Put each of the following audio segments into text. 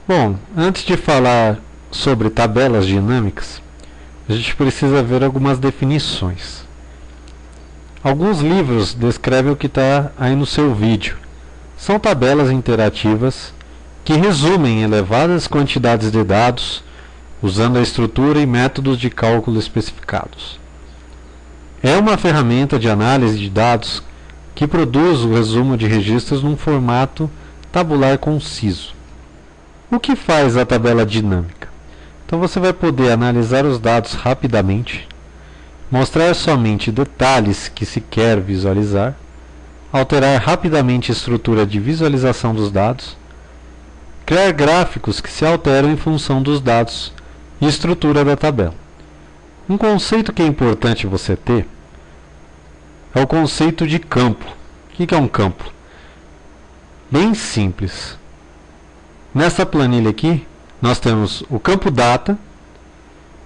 Bom, antes de falar sobre tabelas dinâmicas, a gente precisa ver algumas definições. Alguns livros descrevem o que está aí no seu vídeo. São tabelas interativas que resumem elevadas quantidades de dados usando a estrutura e métodos de cálculo especificados. É uma ferramenta de análise de dados que produz o resumo de registros num formato tabular conciso. O que faz a tabela dinâmica? Então você vai poder analisar os dados rapidamente, mostrar somente detalhes que se quer visualizar, alterar rapidamente a estrutura de visualização dos dados, criar gráficos que se alteram em função dos dados e estrutura da tabela. Um conceito que é importante você ter é o conceito de campo. O que é um campo? Bem simples. Nessa planilha aqui, nós temos o campo data,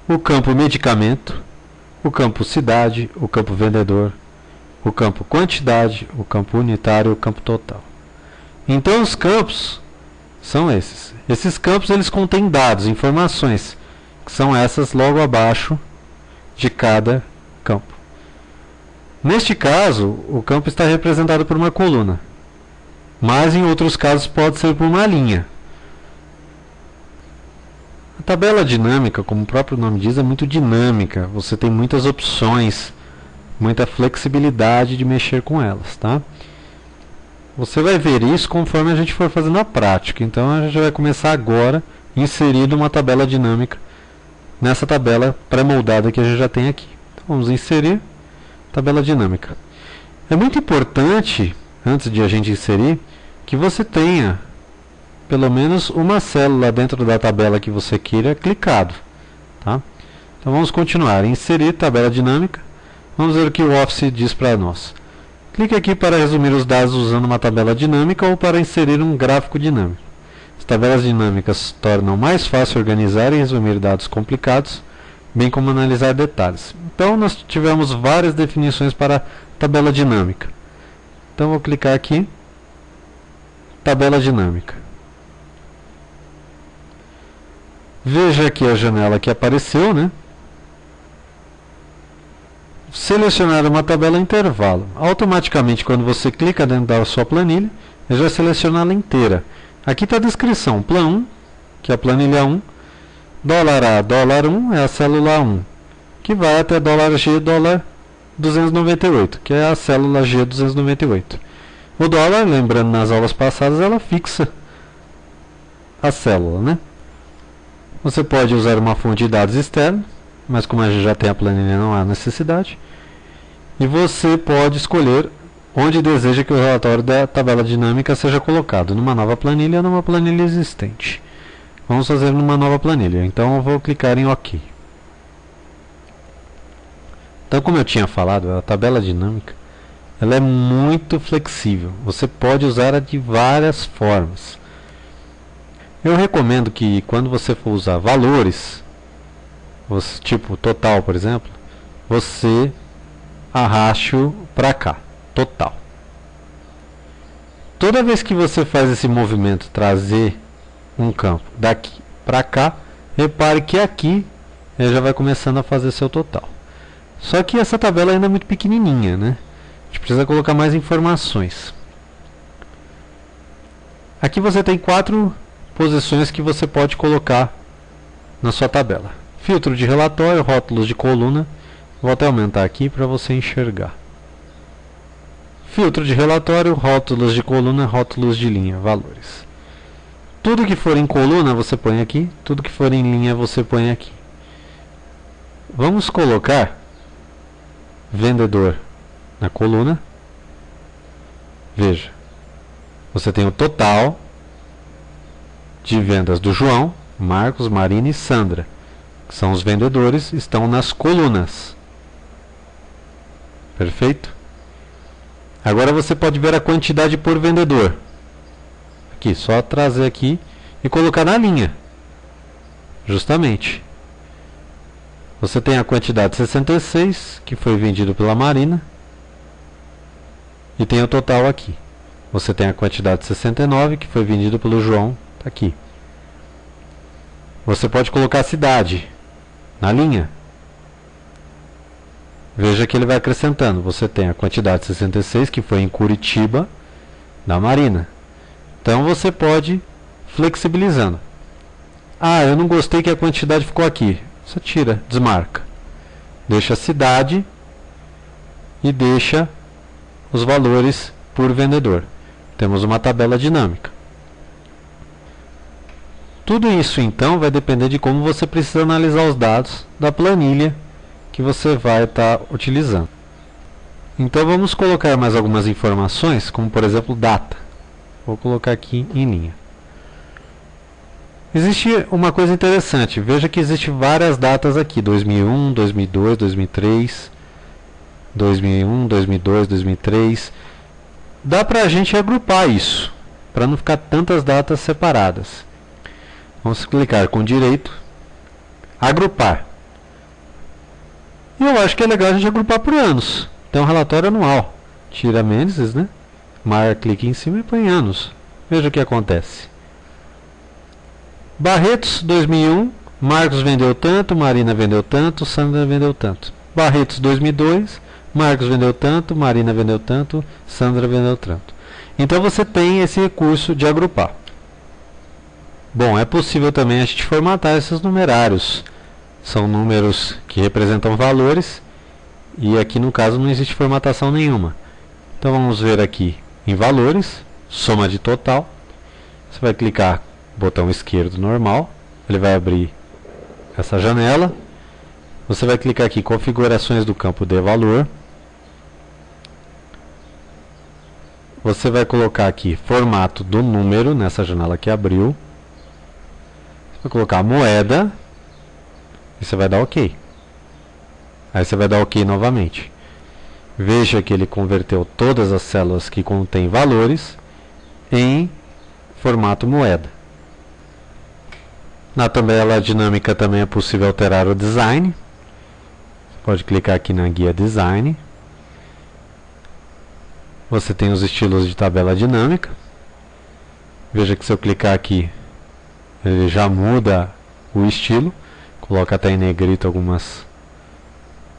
o campo medicamento, o campo cidade, o campo vendedor, o campo quantidade, o campo unitário e o campo total. Então os campos são esses. Esses campos eles contêm dados, informações, que são essas logo abaixo de cada campo. Neste caso, o campo está representado por uma coluna, mas em outros casos pode ser por uma linha. A tabela dinâmica, como o próprio nome diz, é muito dinâmica. Você tem muitas opções, muita flexibilidade de mexer com elas, tá? Você vai ver isso conforme a gente for fazendo a prática. Então a gente vai começar agora inserindo uma tabela dinâmica nessa tabela pré-moldada que a gente já tem aqui. Então, vamos inserir tabela dinâmica. É muito importante, antes de a gente inserir, que você tenha pelo menos uma célula dentro da tabela que você queira clicado, tá? Então vamos continuar. Inserir tabela dinâmica. Vamos ver o que o Office diz para nós. Clique aqui para resumir os dados usando uma tabela dinâmica ou para inserir um gráfico dinâmico. As tabelas dinâmicas tornam mais fácil organizar e resumir dados complicados, bem como analisar detalhes. Então nós tivemos várias definições para tabela dinâmica. Então vou clicar aqui, tabela dinâmica. Veja aqui a janela que apareceu, né? Selecionar uma tabela intervalo. Automaticamente, quando você clica dentro da sua planilha, ele já seleciona ela inteira. Aqui está a descrição. Plan 1, que é a planilha 1. Dólar A, dólar 1 é a célula 1, que vai até dólar G, dólar 298, que é a célula G298. O dólar, lembrando nas aulas passadas, ela fixa a célula, né? Você pode usar uma fonte de dados externa, mas como a gente já tem a planilha, não há necessidade. E você pode escolher onde deseja que o relatório da tabela dinâmica seja colocado, numa nova planilha ou numa planilha existente. Vamos fazer numa nova planilha, então eu vou clicar em OK. Então, como eu tinha falado, a tabela dinâmica ela é muito flexível. Você pode usá-la de várias formas. Eu recomendo que quando você for usar valores, tipo total, por exemplo, você arraste-o para cá, total. Toda vez que você faz esse movimento, trazer um campo daqui para cá, repare que aqui ele já vai começando a fazer seu total. Só que essa tabela ainda é muito pequenininha, né? A gente precisa colocar mais informações. Aqui você tem 4 posições que você pode colocar na sua tabela. Filtro de relatório, rótulos de coluna. Vou até aumentar aqui para você enxergar. Filtro de relatório, rótulos de coluna, rótulos de linha, valores. Tudo que for em coluna você põe aqui, tudo que for em linha você põe aqui. Vamos colocar vendedor na coluna. Veja, você tem o total de vendas do João, Marcos, Marina e Sandra, que são os vendedores, estão nas colunas. Perfeito? Agora você pode ver a quantidade por vendedor. Aqui, só trazer aqui e colocar na linha. Justamente. Você tem a quantidade 66, que foi vendido pela Marina, e tem o total aqui. Você tem a quantidade 69, que foi vendido pelo João, está aqui. você pode colocar a cidade na linha. Veja que ele vai acrescentando. Você tem a quantidade 66, que foi em Curitiba, da Marina. Então você pode flexibilizando. Ah, eu não gostei que a quantidade ficou aqui. Você tira, desmarca. Deixa a cidade e deixa os valores por vendedor. Temos uma tabela dinâmica. Tudo isso então vai depender de como você precisa analisar os dados da planilha que você vai estar utilizando. Então vamos colocar mais algumas informações, como por exemplo data. Vou colocar aqui em linha. Existe uma coisa interessante, veja que existe várias datas aqui, 2001, 2002, 2003, 2001, 2002, 2003. Dá para a gente agrupar isso, para não ficar tantas datas separadas. Vamos clicar com direito, agrupar. E eu acho que é legal a gente agrupar por anos. Então, relatório anual. Tira meses, né? Clica em cima e põe anos. Veja o que acontece. Barretos 2001, Marcos vendeu tanto, Marina vendeu tanto, Sandra vendeu tanto. Barretos 2002, Marcos vendeu tanto, Marina vendeu tanto, Sandra vendeu tanto. Então você tem esse recurso de agrupar. Bom, é possível também a gente formatar esses numerários. São números que representam valores e aqui no caso não existe formatação nenhuma. Então vamos ver aqui em valores, soma de total. Você vai clicar botão esquerdo normal, ele vai abrir essa janela. Você vai clicar aqui configurações do campo de valor. Você vai colocar aqui formato do número nessa janela que abriu. Você vai colocar moeda e você vai dar OK. Aí você vai dar OK novamente. Veja que ele converteu todas as células que contêm valores em formato moeda. Na tabela dinâmica também é possível alterar o design. Você pode clicar aqui na guia design. Você tem os estilos de tabela dinâmica. Veja que se eu clicar aqui, ele já muda o estilo. Coloca até em negrito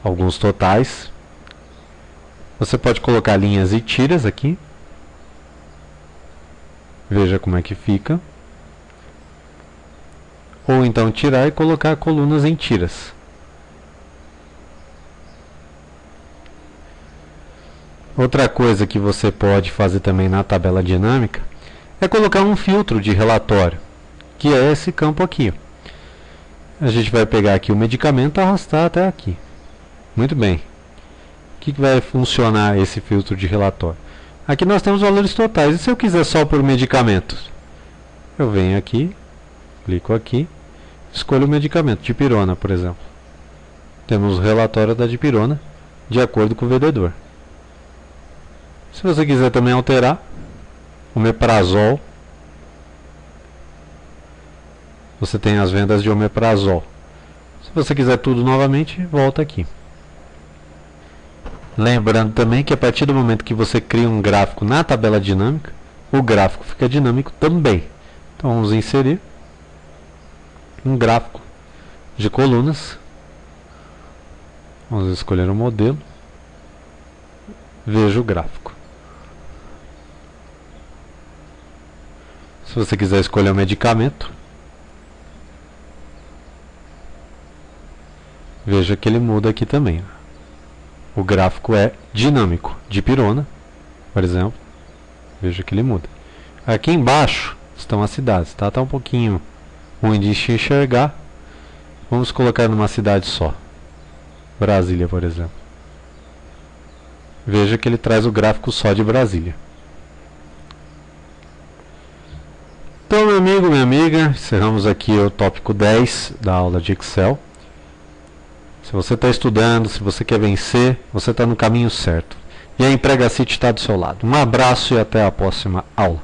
alguns totais. Você pode colocar linhas e tiras aqui. Veja como é que fica. Ou então tirar e colocar colunas em tiras. Outra coisa que você pode fazer também na tabela dinâmica é colocar um filtro de relatório, que é esse campo aqui. A gente vai pegar aqui o medicamento e arrastar até aqui. Muito bem. O que vai funcionar esse filtro de relatório? Aqui nós temos valores totais. E se eu quiser só por medicamentos? Eu venho aqui, clico aqui, escolho o medicamento, dipirona, por exemplo. Temos o relatório da dipirona, de acordo com o vendedor. Se você quiser também alterar, omeprazol, você tem as vendas de omeprazol. Se você quiser tudo novamente, volta aqui. Lembrando também que a partir do momento que você cria um gráfico na tabela dinâmica, o gráfico fica dinâmico também. Então vamos inserir um gráfico de colunas. Vamos escolher um modelo. Veja o gráfico. Se você quiser escolher um medicamento, veja que ele muda aqui também. O gráfico é dinâmico. Dipirona, por exemplo, veja que ele muda. Aqui embaixo estão as cidades, tá? Tá um pouquinho ruim de enxergar. Vamos colocar numa cidade só. Brasília, por exemplo. Veja que ele traz o gráfico só de Brasília. Então, meu amigo, minha amiga, encerramos aqui o tópico 10 da aula de Excel. Se você está estudando, se você quer vencer, você está no caminho certo. E a Empregacity está do seu lado. Um abraço e até a próxima aula.